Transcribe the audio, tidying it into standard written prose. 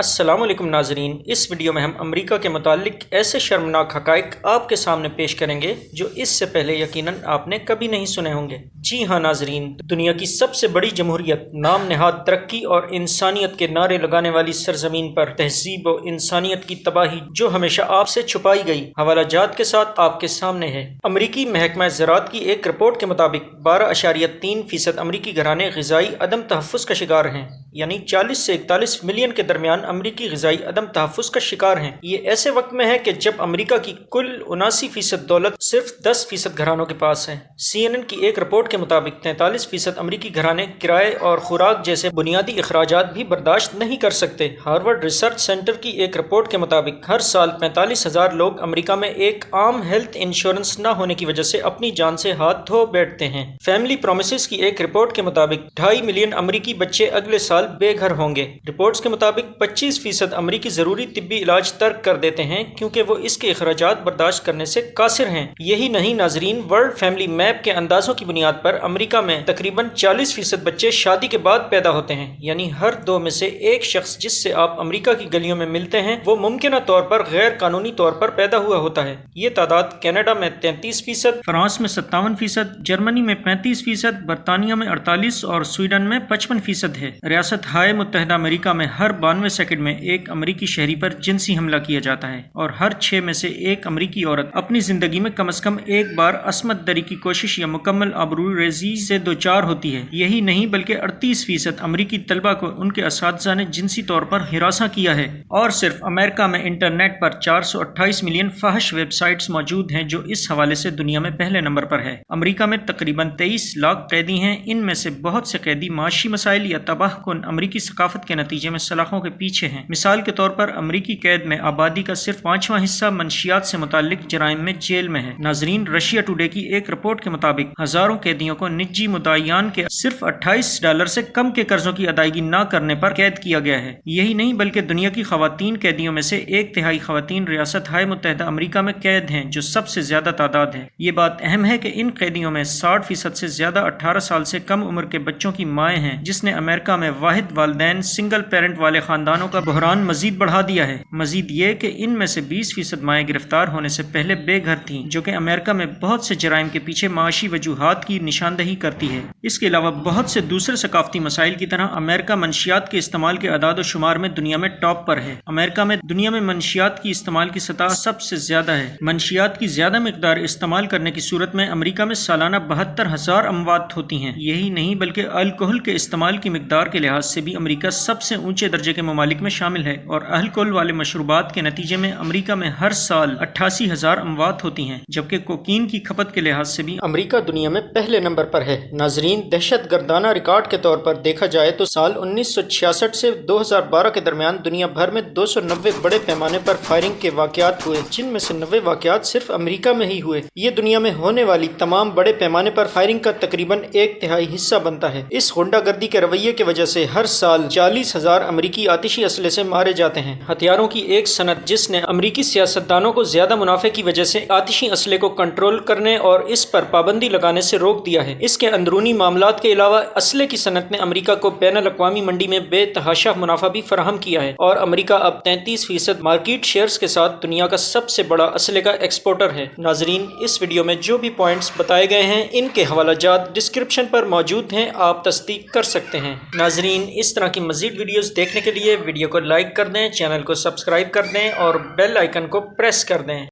अस्सलाम वालेकुम नाजरीन, इस वीडियो में हम अमेरिका के मुतालिक ऐसे शर्मनाक हक़ाइक़ आपके सामने पेश करेंगे जो इससे पहले यकीनन आपने कभी नहीं सुने होंगे। जी हाँ नाजरीन, दुनिया की सबसे बड़ी जमहूरियत, नाम नहाद तरक्की और इंसानियत के नारे लगाने वाली सरजमीन पर तहजीब और इंसानियत की तबाही जो हमेशा आपसे छुपाई गई, हवाला जात के साथ आपके सामने है। अमरीकी महकमा ज़राअत की एक रिपोर्ट के मुताबिक 12.3% अमरीकी घराने ग़िज़ाई अदम तहफ़्फ़ुज़ का शिकार हैं, यानी 40 से 41 मिलियन के दरमियान अमरीकी ग़िज़ाई अदम तहफ़्फ़ुज़ का शिकार हैं। ये ऐसे वक्त में है कि जब अमरीका की कुल 79% दौलत सिर्फ 10% घरानों के पास है। CNN की एक रिपोर्ट के मुताबिक 43% अमरीकी घराने किराए और खुराक जैसे बुनियादी अखराजात भी बर्दाश्त नहीं कर सकते। हार्वर्ड रिसर्च सेंटर की एक रिपोर्ट के मुताबिक हर साल 45,000 लोग अमरीका में एक आम हेल्थ इंश्योरेंस न होने की वजह से अपनी जान से हाथ धो बैठते हैं। फैमिली प्रोमिसेस की एक रिपोर्ट के मुताबिक 2.5 मिलियन अमरीकी बच्चे अगले साल बेघर होंगे। रिपोर्ट्स के मुताबिक 25% अमरीकी जरूरी तिब्बी इलाज तर्क कर देते हैं क्योंकि वो इसके अखराजात बर्दाश्त करने से कासिर हैं। यही नहीं नाजरीन, वर्ल्ड फैमिली मैप के अंदाजों की बुनियाद पर अमरीका में तकरीबन 40% बच्चे शादी के बाद पैदा होते हैं, यानी हर 2 में से एक शख्स जिससे आप अमरीका की गलियों में मिलते हैं वो मुमकिन तौर पर गैर कानूनी तौर पर पैदा हुआ होता है। ये तादाद कनाडा में 33%, फ्रांस में 57%, जर्मनी में 35%, बरतानिया में 48% और स्वीडन में 55% है। रियासत हाय मुत्तहदा अमेरिका में हर 92 सेकंड में एक अमरीकी शहरी पर जिनसी हमला किया जाता है और हर 6 में से एक अमरीकी औरत अपनी जिंदगी में कम से कम एक बार असमत दरी की कोशिश या मुकम्मल आबरूरेज़ी से दोचार होती है। यही नहीं बल्कि 38% अमरीकी तलबा को उनके असातिज़ा ने जिनसी तौर पर हिरासा किया है। और सिर्फ अमेरिका में इंटरनेट पर 428 मिलियन फाहिश वेबसाइट्स मौजूद हैं जो इस हवाले से दुनिया में पहले नंबर पर है। अमरीका में तकरीबन 23 लाख कैदी हैं। इनमें से बहुत से कैदी माशी मसाइल या तबाहकुन अमरीकी सकाफत के नतीजे में सलाखों के पीछे हैं। मिसाल के तौर पर अमरीकी कैद में आबादी का सिर्फ 5वां हिस्सा मंशियात से मुताल्लिक जराइम में जेल में है। नाजरीन, रशिया टुडे की एक रिपोर्ट के मुताबिक हजारों कैदियों को निजी मुद्दायान के सिर्फ $28 से कम के कर्जों की अदायगी न करने पर कैद किया गया है। यही नहीं बल्कि दुनिया की खवातीन कैदियों में से 1/3 खवातीन रियासत हाय मुत्तहदा अमरीका में कैद हैं, जो सबसे ज्यादा तादाद है। ये बात अहम है कि इन कैदियों में 60% से ज्यादा 18 साल से कम उम्र के बच्चों की माएँ हैं, जिसने अमेरिका में वाहिद वालिदैन सिंगल पेरेंट वाले खानदानों का बहरान मजीद बढ़ा दिया है। मजीद ये कि इनमें से 20% माएँ गिरफ्तार होने से पहले बेघर थीं, जो कि अमेरिका में बहुत से जराइम के पीछे माशी वजूहात की निशानदही करती है। इसके अलावा बहुत से दूसरे सकाफती मसाइल की तरह अमेरिका मंशियात के इस्तेमाल के अदाद शुमार में दुनिया में टॉप पर है। अमेरिका में दुनिया में मंशियात की इस्तेमाल की सतह सबसे ज्यादा है। मंशियात की ज्यादा मिकदार इस्तेमाल करने की सूरत में अमेरिका में सालाना 72,000 अमवात होती हैं। यही नहीं बल्कि अल्कोहल के इस्तेमाल की मिकदार के लिहाज से भी अमेरिका सबसे ऊंचे दर्जे के ममालिक में शामिल है और अल्कोहल वाले मशरूबात के नतीजे में अमेरिका में हर साल 88,000 अमवात होती हैं, जबकि कोकीन की खपत के लिहाज से भी अमेरिका दुनिया में पहले नंबर पर है। नाजरीन, दहशत गर्दाना रिकॉर्ड के तौर पर देखा जाए तो साल 1966 से 2012 के दरमियान दुनिया भर में 290 बड़े पैमाने पर फायरिंग के वाकयात हुए, जिनमें से 90 वाकयात सिर्फ अमेरिका में ही हुए। ये दुनिया में होने वाली तमाम बड़े पैमाने पर फायरिंग का तकरीबन 1/3 हिस्सा बनता है। इस गुंडागर्दी के रवैये की वजह से हर साल 40,000 अमरीकी आतिशी असले से मारे जाते हैं। हथियारों की एक सनत जिसने अमरीकी सियासतदानों को ज्यादा मुनाफे की वजह से आतिशी असले को कंट्रोल करने और इस पर पाबंदी लगाने से रोक दिया है। इसके अंदरूनी मामलात के अलावा असले की सनत ने अमरीका को बैनुल अक़वामी मंडी में बेतहाशा मुनाफा भी फराहम किया है और अमरीका अब 33% मार्केट शेयर्स के साथ दुनिया का सबसे बड़ा असले का एक्सपोर्टर है। नाजरीन, इस वीडियो में जो भी पॉइंट्स बताए गए हैं इनके हवालाजात डिस्क्रिप्शन पर मौजूद हैं, आप तस्दीक कर सकते हैं। नाजरीन, इस तरह की मजीद वीडियोस देखने के लिए वीडियो को लाइक कर दें, चैनल को सब्सक्राइब कर दें और बेल आइकन को प्रेस कर दें।